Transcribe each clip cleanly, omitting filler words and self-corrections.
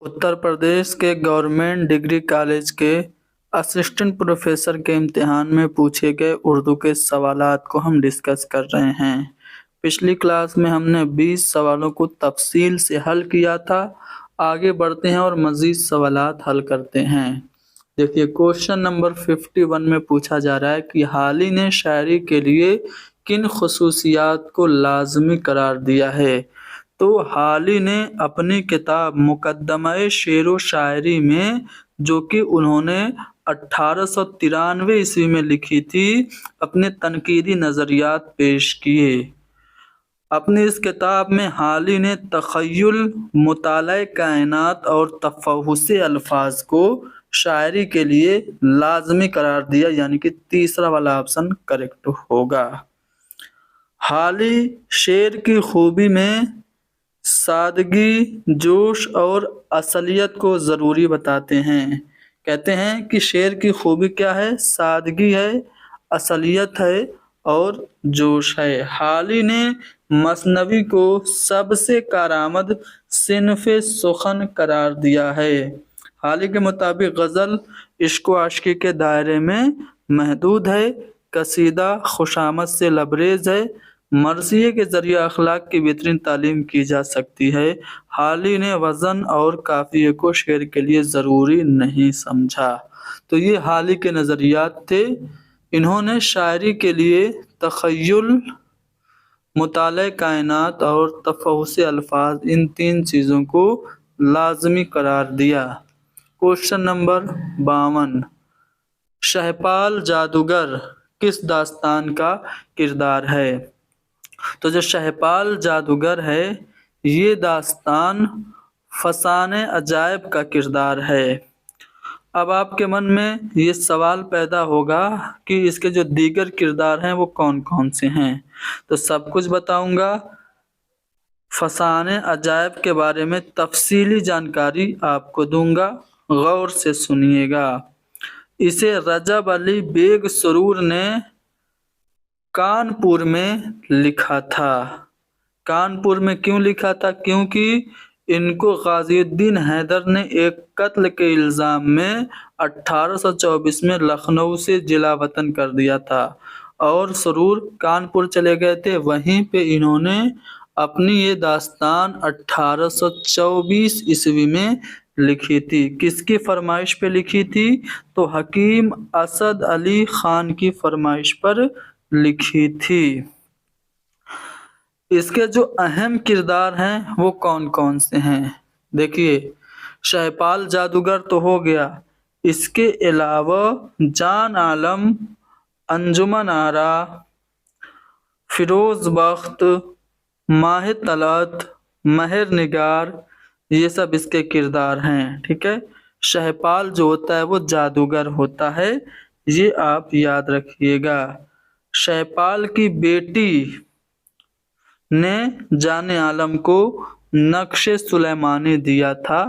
उत्तर प्रदेश के government degree college के assistant professor के इम्तिहान में पूछे गए उर्दू के सवालात को हम डिस्कस कर रहे हैं। पिछली क्लास में हमने 20 सवालों को तफसील से हल किया था। आगे बढ़ते हैं और मज़ीद सवालात हल करते हैं। देखिए, क्वेश्चन नंबर 51 में पूछा जा रहा है कि हाली ने शायरी के लिए किन खसूसियात को लाजमी करार दिया है। तो हाली ने अपनी किताब मुकद्दमा-ए शेर व शायरी में, जो कि उन्होंने 1893 ईस्वी में लिखी थी, अपने तनकीदी नज़रियात पेश किए। अपनी इस किताब में हाली ने तख़य्युल, मुताला कायनात और तफ़हुस्से अल्फाज को शायरी के लिए लाजमी करार दिया, यानी कि तीसरा वाला ऑप्शन करेक्ट होगा। हाली शेर की खूबी में सादगी, जोश और असलियत को ज़रूरी बताते हैं। कहते हैं कि शेर की खूबी क्या है? सादगी है, असलियत है और जोश है। हाली ने मसनवी को सबसे कारआमद सिन्फ़े सुख़न करार दिया है। हाली के मुताबिक गज़ल इश्क व आशिकी के दायरे में महदूद है, कसीदा खुशामद से लबरेज है, मरसिये के ज़रिए अखलाक की बेहतरीन तालीम की जा सकती है। हाली ने वज़न और काफ़िये को शेर के लिए ज़रूरी नहीं समझा। तो ये हाली के नज़रियात थे। इन्होंने शायरी के लिए तख़य्युल, मुताला कायनात और तफ़हुस्से अल्फाज, इन 3 चीज़ों को लाजमी करार दिया। क्वेश्चन नंबर 52, शहपाल जादूगर किस दास्तान का किरदार है? तो जो शहपाल जादूगर है, ये दास्तान फसाने अजायब का किरदार है। अब आपके मन में ये सवाल पैदा होगा कि इसके जो दीगर किरदार हैं वो कौन कौन से हैं। तो सब कुछ बताऊंगा। फसाने अजायब के बारे में तफसीली जानकारी आपको दूंगा, गौर से सुनिएगा। इसे रजब अली बेग सुरूर ने कानपुर में लिखा था। कानपुर में क्यों लिखा था? क्योंकि इनको गाज़ीउद्दीन हैदर ने एक कत्ल के इल्ज़ाम में 1824 में लखनऊ से जिला वतन कर दिया था और सुरूर कानपुर चले गए थे। वहीं पे इन्होंने अपनी ये दास्तान 1824 ईस्वी में लिखी थी। किसकी फरमाइश पे लिखी थी? तो हकीम असद अली खान की फरमाइश पर लिखी थी। इसके जो अहम किरदार हैं वो कौन कौन से हैं? देखिए, शहपाल जादूगर तो हो गया, इसके अलावा जान आलम, अंजुमन आरा, फिरोज बख्त, माह तलत, महर निगार, ये सब इसके किरदार हैं। ठीक है, शहपाल जो होता है वो जादूगर होता है, ये आप याद रखिएगा। शहपाल की बेटी ने जाने आलम को नक्शे सुलेमानी दिया था,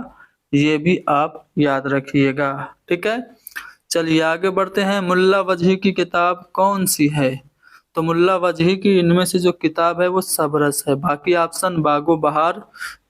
ये भी आप याद रखिएगा। ठीक है, चलिए आगे बढ़ते हैं। मुल्ला वजही की किताब कौन सी है? तो मुल्ला वजही की इनमें से जो किताब है वो सबरस है। बाकी ऑप्शन बागो बहार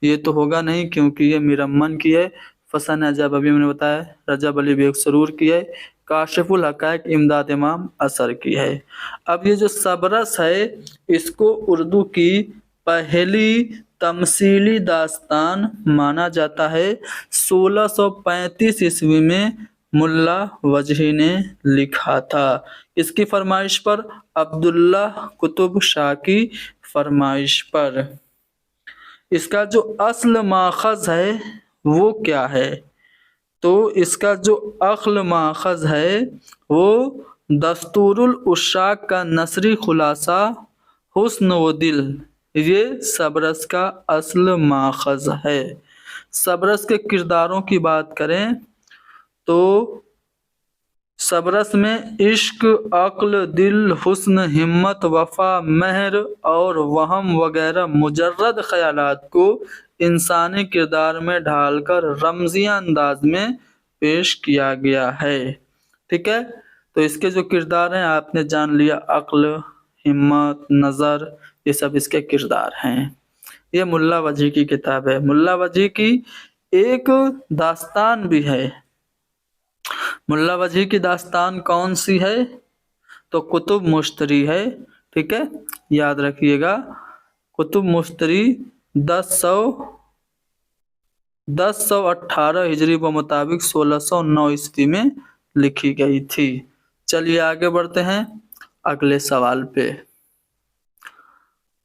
ये तो होगा नहीं, क्योंकि ये मिरम्मन की है। फसन अजब अभी मैंने बताया रजब अली बेग सुरूर की है। काशिफुल हकायक इमदाद इमाम असर की है। अब ये जो सबरस है, इसको उर्दू की पहली तमसीली दास्तान माना जाता है। 1635 ईस्वी में मुल्ला वजही ने लिखा था। इसकी फरमाइश पर, अब्दुल्ला कुतुब शाह की फरमाइश पर। इसका जो असल माखज़ है वो क्या है? तो इसका जो असल माखज़ है वो दस्तूरुल उशाक का नसरी खुलासा हुस्न व दिल, ये सबरस का असल माखज़ है। सबरस के किरदारों की बात करें तो सबरस में इश्क, अक्ल, दिल, हुस्न, हिम्मत, वफा, महर और वहम वगैरह मुजर्रद ख्यालात को इंसानी किरदार में ढालकर रमजिया अंदाज में पेश किया गया है। ठीक है, तो इसके जो किरदार हैं आपने जान लिया, अक्ल, हिम्मत, नज़र, ये सब इसके किरदार हैं। ये मुल्ला वजही की किताब है। मुल्ला वजही की एक दास्तान भी है। मुल्ला वजह की दास्तान कौन सी है? तो कुतुब मुश्तरी है। ठीक है, याद रखिएगा, कुतुब मुश्तरी 1018 हिजरी के मुताबिक 1609 ईस्वी में लिखी गई थी। चलिए आगे बढ़ते हैं अगले सवाल पे।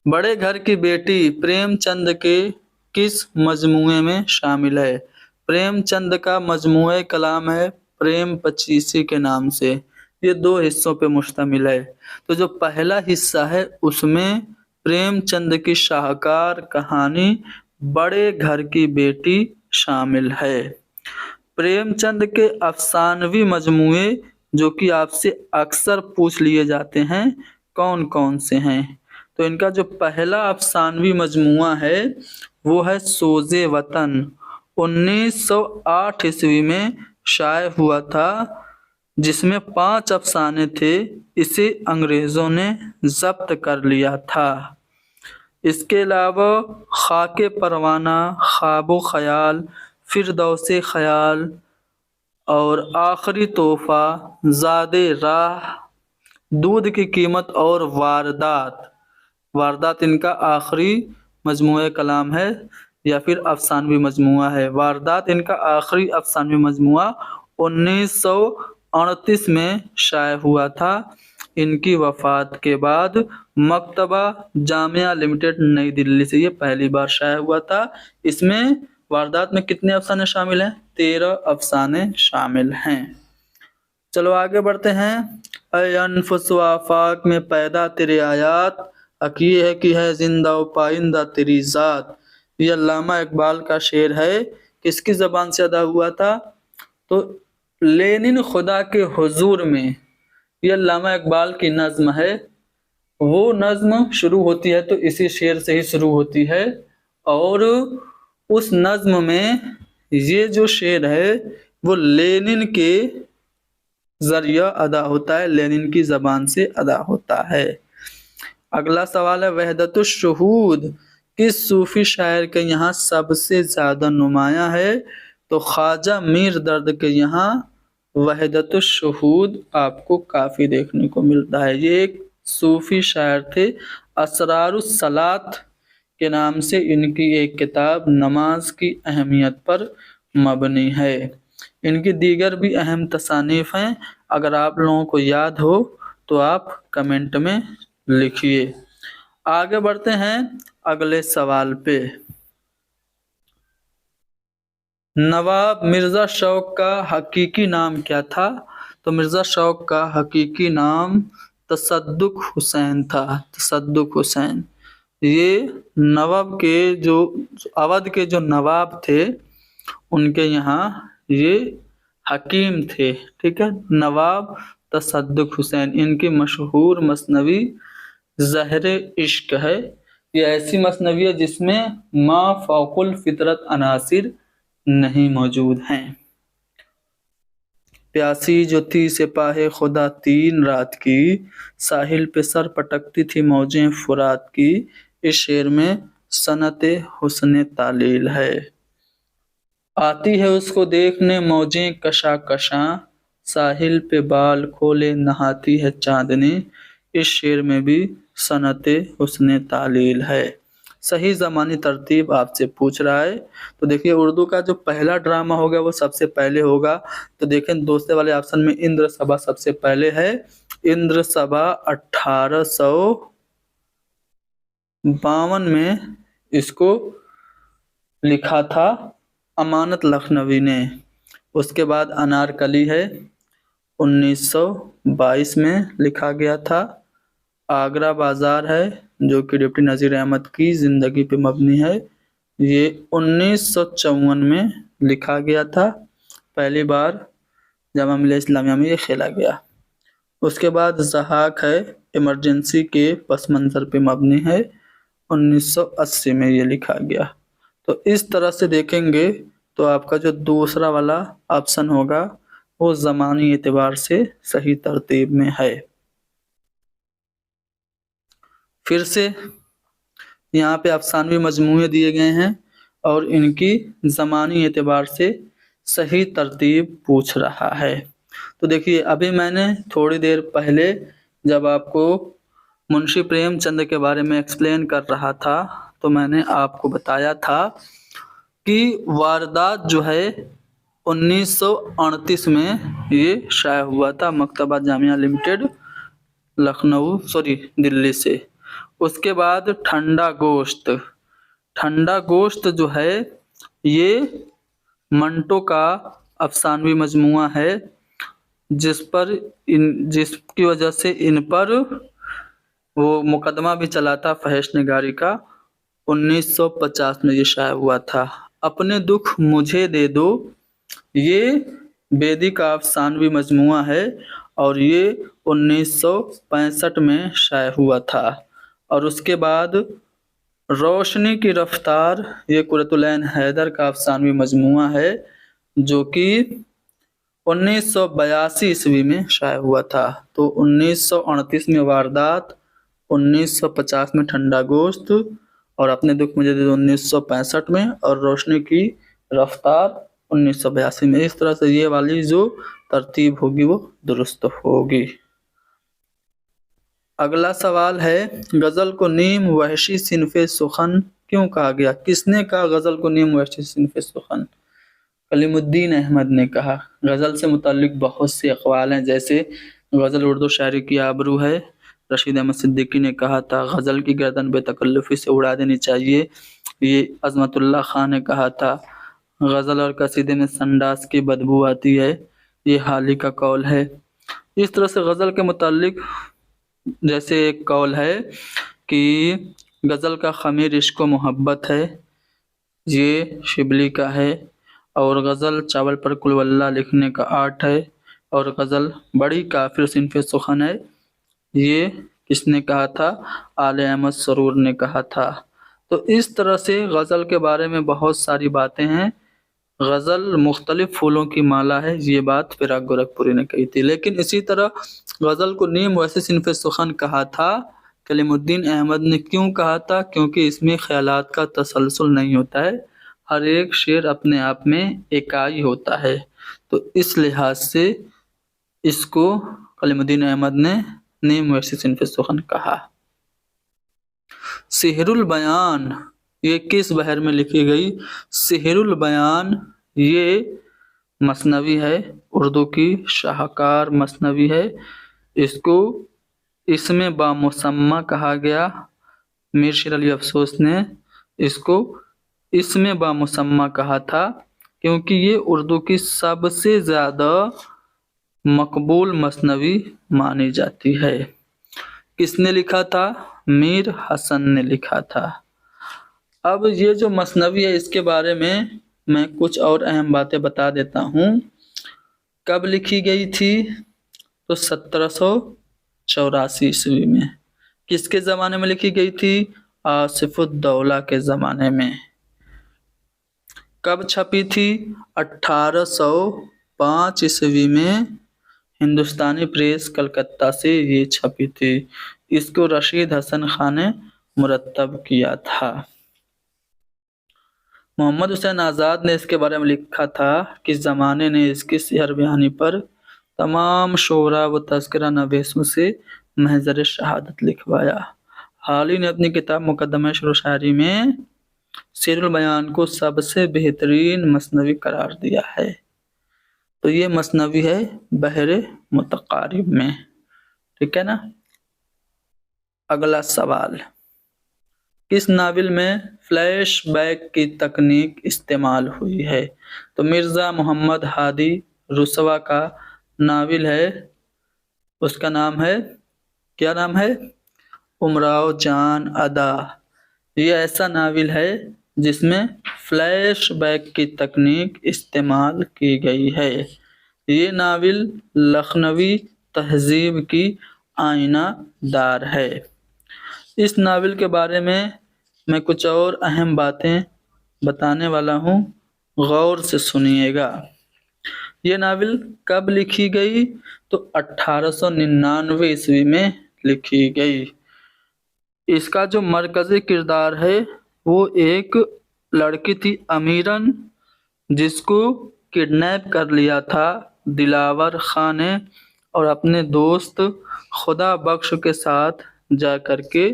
बड़े घर की बेटी प्रेमचंद के किस मजमूए में शामिल है? प्रेमचंद का मजमूए कलाम है प्रेम पचीसी के नाम से। ये 2 हिस्सों पे मुश्तमिल है। तो जो पहला हिस्सा है उसमें प्रेमचंद की शाहकार कहानी बड़े घर की बेटी शामिल है। प्रेमचंद के अफसानवी मजमूए जो कि आपसे अक्सर पूछ लिए जाते हैं, कौन कौन से हैं? तो इनका जो पहला अफसानवी मजमुआ है वो है सोज़े वतन, 1908 ईस्वी में शाये हुआ था, जिसमें 5 अफसाने थे। इसे अंग्रेज़ों ने जब्त कर लिया था। इसके अलावा खाके परवाना, ख्वाबो ख्याल, फिरदौसे ख्याल और आखिरी तोहफा, ज़ादे राह, दूध की कीमत और वारदात इनका आखिरी मजमुआ कलाम है या फिर अफसानवी मजमुआ है। वारदात इनका आखिरी अफसानवी मजमुआ 1938 में शाये हुआ था। इनकी वफ़ात के बाद मकतबा जामिया लिमिटेड नई दिल्ली से ये पहली बार शाये हुआ था। इसमें वारदात में कितने अफसाने शामिल हैं? 13 अफसाने शामिल हैं। चलो आगे बढ़ते हैं। ऐ अनफुस व आफाक में पैदा तेरे आयात, अकी है कि है जिंदा व पाइंदा तेरी ज़ात। ये अल्लामा इकबाल का शेर है। किसकी ज़बान से अदा हुआ था? तो लेनिन खुदा के हुजूर में, ये अल्लामा इकबाल की नज़्म है। वो नज़्म शुरू होती है तो इसी शेर से ही शुरू होती है, और उस नज़्म में ये जो शेर है वो लेनिन के जरिया अदा होता है, लेनिन की ज़बान से अदा होता है। अगला सवाल है वहदतुश शुहूद किस सूफी शायर के यहाँ सबसे ज़्यादा नुमाया है? तो ख्वाजा मीर दर्द के यहाँ वहदतुश शुहूद आपको काफ़ी देखने को मिलता है। ये एक सूफी शायर थे, असरारुस सलात के नाम से इनकी एक किताब नमाज की अहमियत पर मबनी है। इनकी दीगर भी अहम तसानीफ हैं, अगर आप लोगों को याद हो तो आप कमेंट में लिखिए। आगे बढ़ते हैं अगले सवाल पे। नवाब मिर्ज़ा शौक का हकीकी नाम क्या था? तो मिर्ज़ा शौक का हकीकी नाम तसद्दुक हुसैन था। तसद्दुक हुसैन ये नवाब के जो अवध के जो नवाब थे उनके यहाँ ये हकीम थे। ठीक है, नवाब तसद्दुक हुसैन। इनकी मशहूर मसनवी ज़हरे इश्क है। ये ऐसी मसनवी है जिसमें मा फौकुल फितरत अनासिर नहीं मौजूद हैं। प्यासी जो थी सिपाहे खुदा 3 रात की, साहिल पे सर पटकती थी मौजें फुरात की। इस शेर में सनते हुस्ने तालील है। आती है उसको देखने मौजें कशा कशा, साहिल पे बाल खोले नहाती है चांदनी। इस शेर में भी सनते हुस्ने तालील है। सही ज़मानी तरतीब आपसे पूछ रहा है, तो देखिए उर्दू का जो पहला ड्रामा होगा वो सबसे पहले होगा। तो देखें दूसरे वाले ऑप्शन में इंद्र सभा सबसे पहले है। इंद्र सभा 1852 में इसको लिखा था अमानत लखनवी ने। उसके बाद अनारकली है 1922 में लिखा गया था। आगरा बाजार है जो कि डिप्टी नज़ीर अहमद की ज़िंदगी पे मबनी है, ये 1954 में लिखा गया था। पहली बार जामा मिलिया इस्लामिया में ये खेला गया। उसके बाद ज़हाक है इमरजेंसी के पस मंज़र पे मबनी है, 1980 में ये लिखा गया। तो इस तरह से देखेंगे तो आपका जो दूसरा वाला ऑप्शन होगा वो ज़मानी एतबार से सही तरतीब में है। फिर से यहाँ पे अफसानवी मजमूए दिए गए हैं اور ان کی زمانی اعتبار سے صحیح ترتیب پوچھ رہا ہے۔ تو دیکھیے ابھی میں نے تھوڑی دیر پہلے جب آپ کو منشی پریم چند کے بارے میں ایکسپلین کر رہا تھا تو میں نے آپ کو بتایا تھا کہ واردات جو ہے 1938 میں یہ شائع ہوا تھا مکتبہ جامعہ لمیٹڈ دلی سے۔ اس کے بعد ٹھنڈا گوشت جو ہے یہ منٹو کا افسانوی مجموعہ ہے جس کی وجہ سے ان پر وہ مقدمہ بھی چلا تھا فحش نگاری کا۔ 1950 میں یہ شائع ہوا تھا۔ اپنے دکھ مجھے دے دو یہ بیدی کا افسانوی مجموعہ ہے اور یہ 1965 میں شائع ہوا تھا۔ اور اس کے بعد روشنی کی رفتار یہ قرۃ العین حیدر کا افسانوی مجموعہ ہے جو کہ 1982 عیسوی میں شائع ہوا تھا۔ تو 1938 میں واردات، 1950 میں ٹھنڈا گوشت اور اپنے دکھ مجھے دے دو 1965 میں، اور روشنی کی رفتار 1982 میں۔ اس طرح سے یہ والی جو ترتیب ہوگی وہ درست ہوگی۔ اگلا سوال ہے غزل کو نیم وحشی صنف سخن کیوں کہا گیا؟ کس نے کہا غزل کو نیم وحشی صنف سخن؟ کلیم الدین احمد نے کہا۔ غزل سے متعلق بہت سے اقوال ہیں، جیسے غزل اردو شاعری کی آبرو ہے، رشید احمد صدیقی نے کہا تھا غزل کی گردن بے تکلفی سے اڑا دینی چاہیے، یہ عظمت اللہ خان نے کہا تھا۔ غزل اور قصیدے میں سنڈاس کی بدبو آتی ہے، یہ حالی کا قول ہے۔ اس طرح سے غزل کے متعلق جیسے ایک قول ہے کہ غزل کا خمیر عشق و محبت ہے، یہ شبلی کا ہے، اور غزل چاول پر قل ہو اللہ لکھنے کا آرٹ ہے، اور غزل بڑی کافر صنف سخن ہے، یہ کس نے کہا تھا؟ آل احمد سرور نے کہا تھا۔ تو اس طرح سے غزل کے بارے میں بہت ساری باتیں ہیں۔ غزل مختلف پھولوں کی مالا ہے، یہ بات فراق گورکھپوری نے کہی تھی۔ لیکن اسی طرح غزل کو نیم ویسے صنف سخن کہا تھا کلیم الدین احمد نے، کیوں کہا تھا؟ کیونکہ اس میں خیالات کا تسلسل نہیں ہوتا ہے، ہر ایک شعر اپنے آپ میں اکائی ہوتا ہے، تو اس لحاظ سے اس کو کلیم الدین احمد نے نیم ویسے صنف سخن کہا۔ سحر البیان یہ کس بحر میں لکھی گئی؟ سحر البیان یہ مثنوی ہے، اردو کی شاہکار مثنوی ہے، اس کو اسم بامسمہ کہا گیا۔ میر شیر علی افسوس نے اس کو اسم بامسمہ کہا تھا کیونکہ یہ اردو کی سب سے زیادہ مقبول مثنوی مانی جاتی ہے۔ کس نے لکھا تھا؟ میر حسن نے لکھا تھا۔ اب یہ جو مثنوی ہے اس کے بارے میں کچھ اور اہم باتیں بتا دیتا ہوں۔ کب لکھی گئی تھی؟ تو 1784 عیسوی میں۔ کس کے زمانے میں لکھی گئی تھی؟ آصف الدولہ کے زمانے میں۔ کب چھپی تھی؟ 1805 عیسوی میں ہندوستانی پریس کلکتہ سے یہ چھپی تھی۔ اس کو رشید حسن خان نے مرتب کیا تھا۔ محمد حسین آزاد نے اس کے بارے میں لکھا تھا کہ زمانے نے اس کی سحر بیانی پر تمام شعراء و تذکرہ نویسوں سے محضر شہادت لکھوایا۔ حالی نے اپنی کتاب مقدمہ شعر و شاعری میں سحر البیان کو سب سے بہترین مثنوی قرار دیا ہے۔ تو یہ مثنوی ہے بحر متقارب میں، ٹھیک ہے نا۔ اگلا سوال، کس ناول میں فلیش بیک کی تکنیک استعمال ہوئی ہے؟ تو مرزا محمد ہادی رسوا کا ناول ہے، اس کا نام ہے، کیا نام ہے؟ امراؤ جان ادا۔ یہ ایسا ناول ہے جس میں فلیش بیک کی تکنیک استعمال کی گئی ہے۔ یہ ناول لکھنوی تہذیب کی آئینہ دار ہے۔ اس ناول کے بارے میں کچھ اور اہم باتیں بتانے والا ہوں، غور سے سنیے گا۔ یہ ناول کب لکھی گئی؟ تو 1899 عیسوی میں لکھی گئی۔ اس کا جو مرکزی کردار ہے وہ ایک लड़की थी अमीरन, जिसको किडनैप कर लिया था दिलावर खां ने और अपने दोस्त खुदा बख्श के साथ जा कर के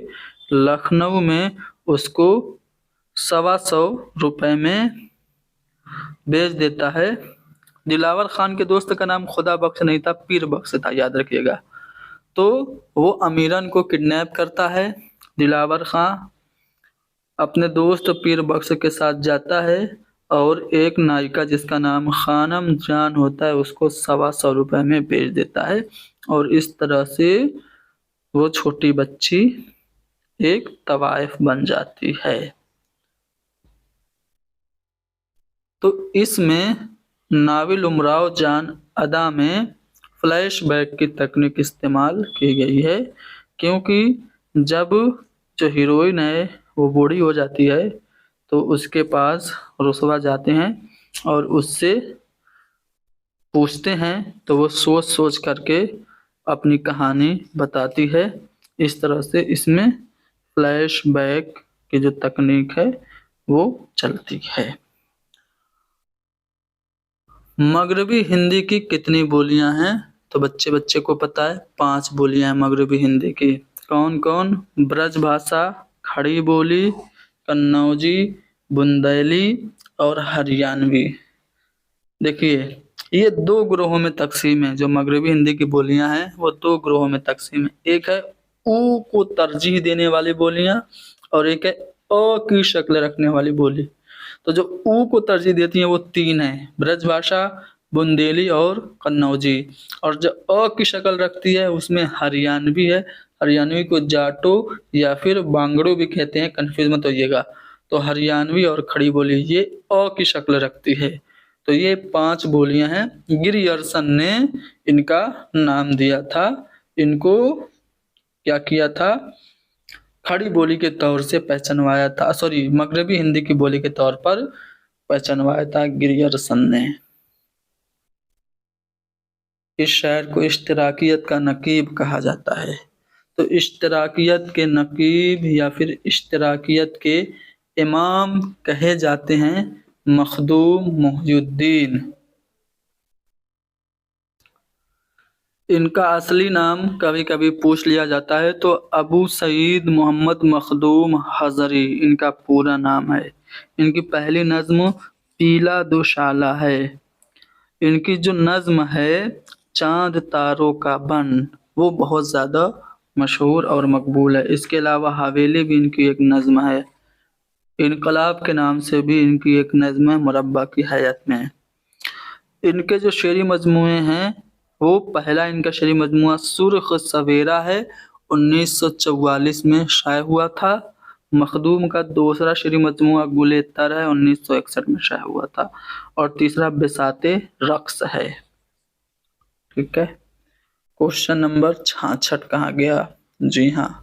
लखनऊ में उसको 125 में बेच देता है। दिलावर खान के दोस्त का नाम खुदा बख्श नहीं था, पीर बख्श था, याद रखिएगा। तो वो अमीरन को किडनैप करता है। दिलावर खां अपने दोस्त पीर बख्श के साथ जाता है और एक नायिका जिसका नाम खानम जान होता है उसको 125 में बेच देता है और इस तरह से वो छोटी बच्ची एक तवाइफ बन जाती है। तो इसमें नाविल उमराव जान अदा में फ्लैशबैक की तकनीक इस्तेमाल की गई है, क्योंकि जब जो हीरोइन है वो बूढ़ी हो जाती है तो उसके पास रुसवा जाते हैं और उससे पूछते हैं तो वो सोच सोच करके अपनी कहानी बताती है। इस तरह से इसमें फ्लैशबैक की जो तकनीक है वो चलती है। मगरबी हिंदी की कितनी बोलियां हैं? तो बच्चे बच्चे को पता है 5 बोलियां हैं मगरबी हिंदी की। कौन कौन? ब्रजभाषा, खड़ी बोली, कन्नौजी, बुंदेली और हरियाणवी। देखिए ये 2 ग्रोहों में तकसीम है। जो मगरबी हिंदी की बोलियां हैं वो 2 ग्रोहों में तकसीम है। एक है ऊ को तरजीह देने वाली बोलियां और एक है अ की शक्ल रखने वाली बोली। तो जो ऊ को तरजीह देती हैं वो 3 है, ब्रजभाषा, बुंदेली और कन्नौजी। और जो अ की शक्ल रखती है उसमें हरियाणवी है। हरियाणवी को जाटो या फिर बांगड़ो भी कहते हैं, कंफ्यूज मत होइएगा। तो हरियाणवी और खड़ी बोली ये अ की शक्ल रखती है। तो ये 5 बोलियां हैं। गिरियर्सन ने इनका नाम दिया था। इनको क्या किया था? खड़ी बोली के तौर से पहचानवाया था, सॉरी मगरबी हिंदी की बोली के तौर पर पहचानवाया था गिरियर्सन ने। इस शायर को इश्तराकियत का नकीब कहा जाता है। तो इश्तराकियत के नकीब या फिर इश्तराकियत के इमाम कहे जाते हैं मखदूम मुहियुद्दीन। इनका असली नाम कभी कभी पूछ लिया जाता है तो अबू सईद मोहम्मद मखदूम हजरी इनका पूरा नाम है। इनकी पहली नज्म पीला दुशाला है। इनकी जो नज्म है चांद तारों का बन वो बहुत ज़्यादा मशहूर और मकबूल है। इसके अलावा हवेली भी इनकी एक नज्म है। इनकलाब के नाम से भी इनकी एक नज्म है, मुरब्बा की हैयत में। इनके जो शेरी मजमूए हैं वो पहला इनका शेरी मजमुआ सुर्ख सवेरा है, 1944 में शाये हुआ था। मखदूम का दूसरा शेरी मजमुआ गुले तर है, 1961 में शाये हुआ था। और तीसरा बिसाते रक्स है। ठीक है। क्वेश्चन नंबर 66 कहाँ गया? जी हाँ।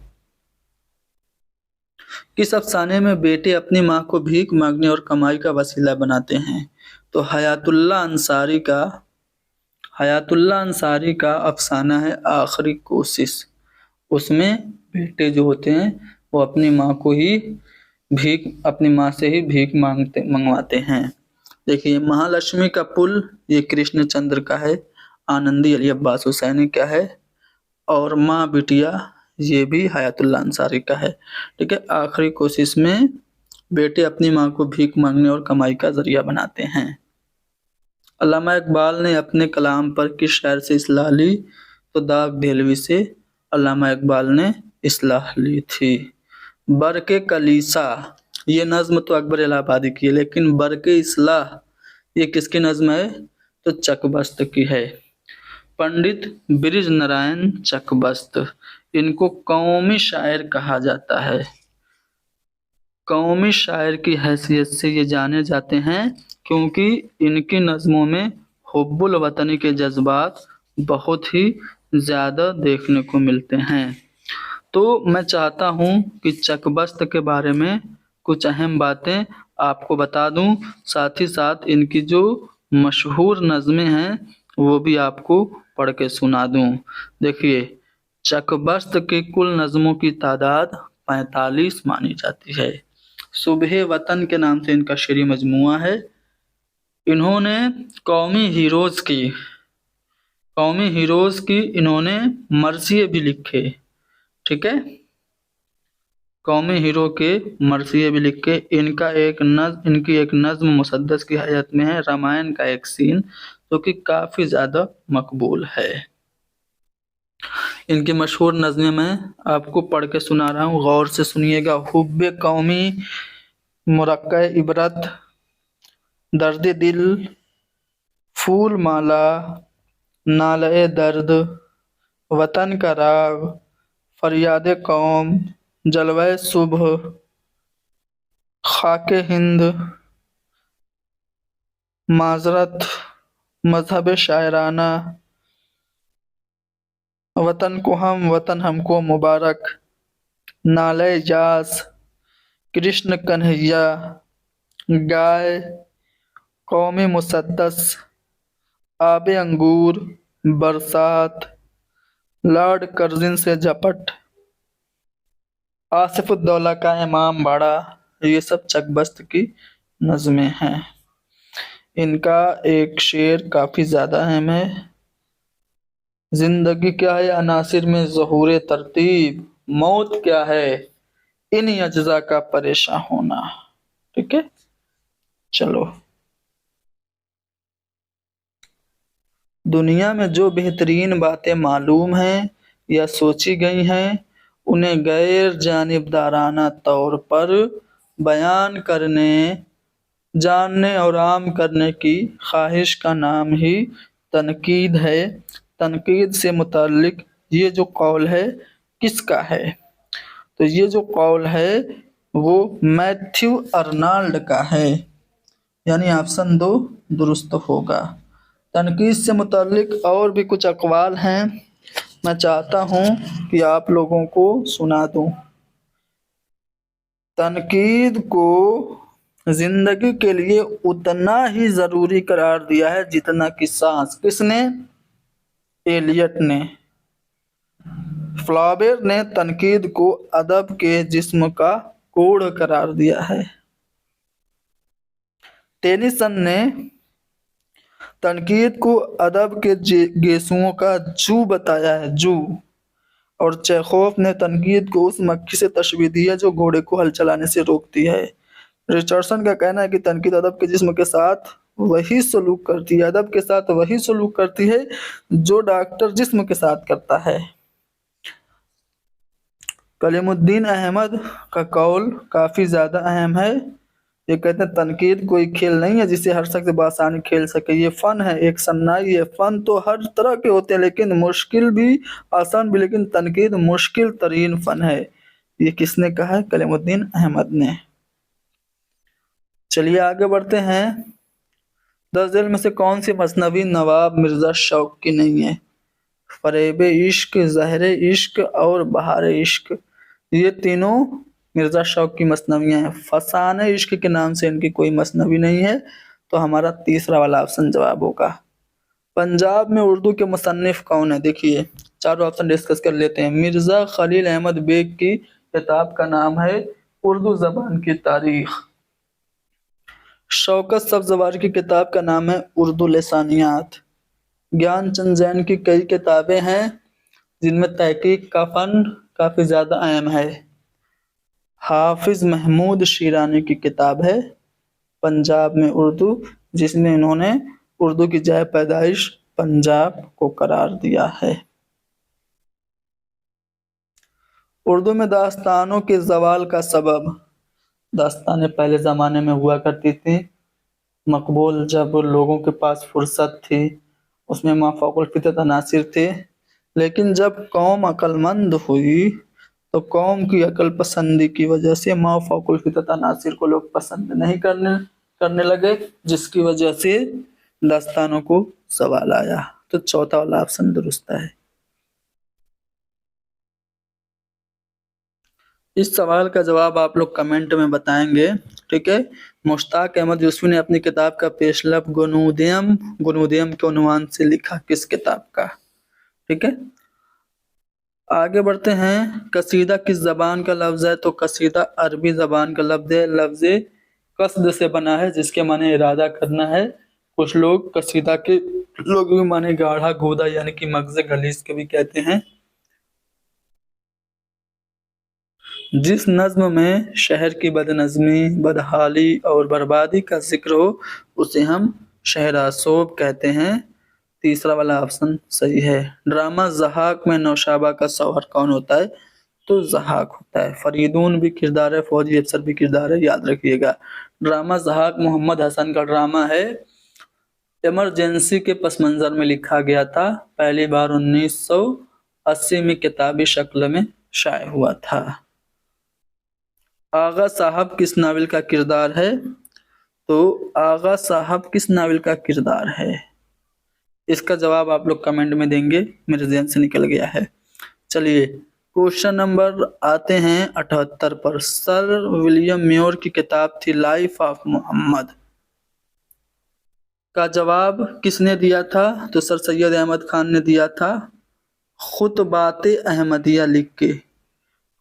किस अफसाने में बेटे अपनी माँ को भीख मांगने और कमाई का वसीला बनाते हैं? तो हयातुल्लाह अंसारी का अफसाना है आखिरी कोशिश। उसमें बेटे जो होते हैं वो अपनी माँ को ही अपनी माँ से ही भीख मंगवाते हैं। देखिए महालक्ष्मी का पुल ये कृष्णचंद्र का है, आनंदी अली अब्बास हुसैनी का है और माँ बिटिया ये भी हयातुल्लाह अंसारी का है। ठीक है। आखिरी कोशिश में बेटे अपनी माँ को भीख मांगने और कमाई का जरिया बनाते हैं। अल्लामा इकबाल ने अपने कलाम पर किस शायर से इस्लाह ली? तो दाग देहलवी से अल्लामा इकबाल ने इस्लाह ली थी। बरके कलीसा ये नज्म तो अकबर इलाहाबादी की है, लेकिन बरके इस्लाह ये किसकी नज्म है? तो चकबस्त की है। पंडित ब्रिज नारायण चकबस्त इनको कौमी शायर कहा जाता है। कौमी शायर की हैसियत से ये जाने जाते हैं क्योंकि इनकी नज़मों में हुब्बुल वतनी के जज्बात बहुत ही ज़्यादा देखने को मिलते हैं। तो मैं चाहता हूँ कि चकबस्त के बारे में कुछ अहम बातें आपको बता दूँ, साथ ही साथ इनकी जो मशहूर नज़में हैं वो भी आपको पढ़ के सुना दूँ। देखिए चकबस्त की कुल नज़मों की तादाद 45 मानी जाती है। सुबह वतन के नाम से इनका शेरी मजमुआ है। इन्होंने कौमी हीरोज की इन्होंने मरसिए भी लिखे। ठीक है, कौमी हीरो के मरसिए भी लिखे। इनकी एक नज्म मुसद्दस की हैयत में है, रामायण का एक सीन जो कि काफी ज्यादा मकबूल है। इनकी मशहूर नज़्में मैं आपको पढ़ के सुना रहा हूँ, गौर से सुनिएगा। हुब्बे कौमी, मुरक्का इबरत, दर्द दिल, फूल माला, नाले दर्द, वतन का राग, फरियाद कौम, जलवे सुबह, खाके हिंद, माजरत, मजहब शायराना, वतन को हम वतन हमको मुबारक, नाले जास, कृष्ण कन्हैया, गाय, कौमी मुसद्दस, आबे अंगूर, बरसात, लॉर्ड कर्जिन से झपट, आसिफुद्दौला का इमाम बाड़ा, ये सब चकबस्त की नज़में हैं। इनका एक शेर काफ़ी ज़्यादा अहम है। जिंदगी क्या है अनासिर में ज़हूर तरतीब, मौत क्या है इन अज्जा का परेशान होना। ठीक है, चलो। दुनिया में जो बेहतरीन बातें मालूम हैं या सोची गई हैं, उन्हें गैर जानिबदाराना तौर पर बयान करने, जानने और आम करने की ख्वाहिश का नाम ही तनकीद है। तनकीद से मुताल्लिक ये जो कौल है किसका है? तो ये जो कौल है वो मैथ्यू अर्नाल्ड का है, यानी ऑप्शन 2 दुरुस्त होगा। तनकीद से मुताल्लिक और भी कुछ अक़वाल हैं, मैं चाहता हूँ कि आप लोगों को सुना दूँ। तनकीद को जिंदगी के लिए उतना ही ज़रूरी करार दिया है जितना कि सांस। किसने? एलियट ने। फ्लाबेर ने तनकीद को अदब के जिस्म का कोड करार दिया है। टेनिसन ने तनकीद को अदब के गेसुओं का जू बताया है, जू। और चेखोव ने तनकीद को उस मक्खी से तशबीह दी है जो घोड़े को हल चलाने से रोकती है। रिचर्डसन का कहना है कि तनकीद अदब के जिस्म के साथ वही सलूक करती है, अदब के साथ वही सलूक करती है जो डॉक्टर जिस्म के साथ करता है। कलीमुद्दीन अहमद का कौल काफ़ी ज़्यादा अहम है। ये कहते हैं तनकीद कोई खेल नहीं है जिसे हर शख्स बआसानी खेल सके, ये फ़न है, एक सन्नाई है। फ़न तो हर तरह के होते हैं लेकिन मुश्किल भी, आसान भी, लेकिन तनकीद मुश्किल तरीन फ़न है। ये किसने कहा है? कलीमुद्दीन अहमद ने। चलिए आगे बढ़ते हैं। 10 झेल में से कौन सी मसनवी नवाब मिर्ज़ा शौक की नहीं है? फरेब इश्क, ज़हर इश्क और बहार इश्क, ये तीनों मिर्ज़ा शौक की मसनवियाँ हैं। फसान इश्क के नाम से इनकी कोई मसनवी नहीं है, तो हमारा तीसरा वाला ऑप्शन जवाब होगा। पंजाब में उर्दू के मुसन्निफ कौन है? देखिए चारों ऑप्शन डिस्कस कर लेते हैं। मिर्ज़ा खलील अहमद बेग की किताब का नाम है उर्दू ज़बान की तारीख। शौकत सब्ज़वार की किताब का नाम है उर्दू लसानियात। ज्ञानचंद जैन की कई किताबें हैं जिनमें तहकीक का फ़न काफ़ी ज़्यादा अहम है। हाफिज़ महमूद शीरानी की किताब है पंजाब में उर्दू, जिसमें इन्होंने उर्दू की जाए पैदाइश पंजाब को करार दिया है। उर्दू में दास्तानों के ज़वाल का सबब। दास्तानें पहले ज़माने में हुआ करती थी, मकबूल जब लोगों के पास फुर्सत थी, उसमें माफ़ौकुल फितरत अनासिर थे। लेकिन जब कौम अक्लमंद हुई तो कौम की अकल पसंदी की वजह से माफ़ौकुल फितरत अनासिर को लोग पसंद नहीं करने लगे, जिसकी वजह से दास्तानों को सवाल आया। तो चौथा वाला ऑप्शन दुरुस्त है। इस सवाल का जवाब आप लोग कमेंट में बताएंगे। ठीक है, मुश्ताक अहमद यूसुफी ने अपनी किताब का पेशलब गुनूदियम के उन्वान से लिखा, किस किताब का? ठीक है, आगे बढ़ते हैं। कसीदा किस जबान का लफ्ज है? तो कसीदा अरबी जबान का लफ्ज है। लफ्ज कसद से बना है, जिसके माने इरादा करना है। कुछ लोग कसीदा के लोग भी माने गाढ़ा गोदा यानी कि मगज गलीस के भी कहते हैं। जिस नज्म में शहर की बदनज़मी, बदहाली और बर्बादी का जिक्र हो उसे हम शहरासोब कहते हैं। तीसरा वाला ऑप्शन सही है। ड्रामा ज़हाक में नौशाबा का शौहर कौन होता है? तो ज़हाक होता है। फरीदून भी किरदार है, फौजी अफसर भी किरदार है, याद रखिएगा। ड्रामा ज़हाक मोहम्मद हसन का ड्रामा है। इमरजेंसी के पस मंज़र में लिखा गया था। पहली बार 1980 में किताबी शक्ल में शाये हुआ था। आगा साहब किस नावल का किरदार है? तो आगा साहब किस नावल का किरदार है? इसका जवाब आप लोग कमेंट में देंगे, मेरे ज़हन से निकल गया है। चलिए क्वेश्चन नंबर आते हैं 78 पर। सर विलियम म्योर की किताब थी लाइफ ऑफ मोहम्मद, का जवाब किसने दिया था? तो सर सैयद अहमद खान ने दिया था खुतबात अहमदिया लिख के।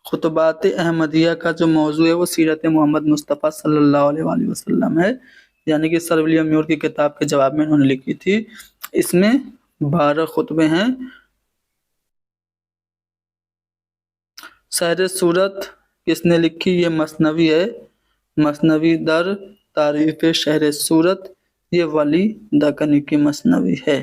खुतबात अहमदिया का जो मौजू है वो सीरत मोहम्मद मुस्तफ़ा सल्लल्लाहु अलैहि वसल्लम है, यानी कि सर विलियम म्योर की किताब के जवाब में उन्होंने लिखी थी। इसमें 12 खुतबे हैं। शहर सूरत किसने लिखी? ये मसनवी है। मसनवी दर तारीफ शहर सूरत, ये वली दकनी की मसनवी है।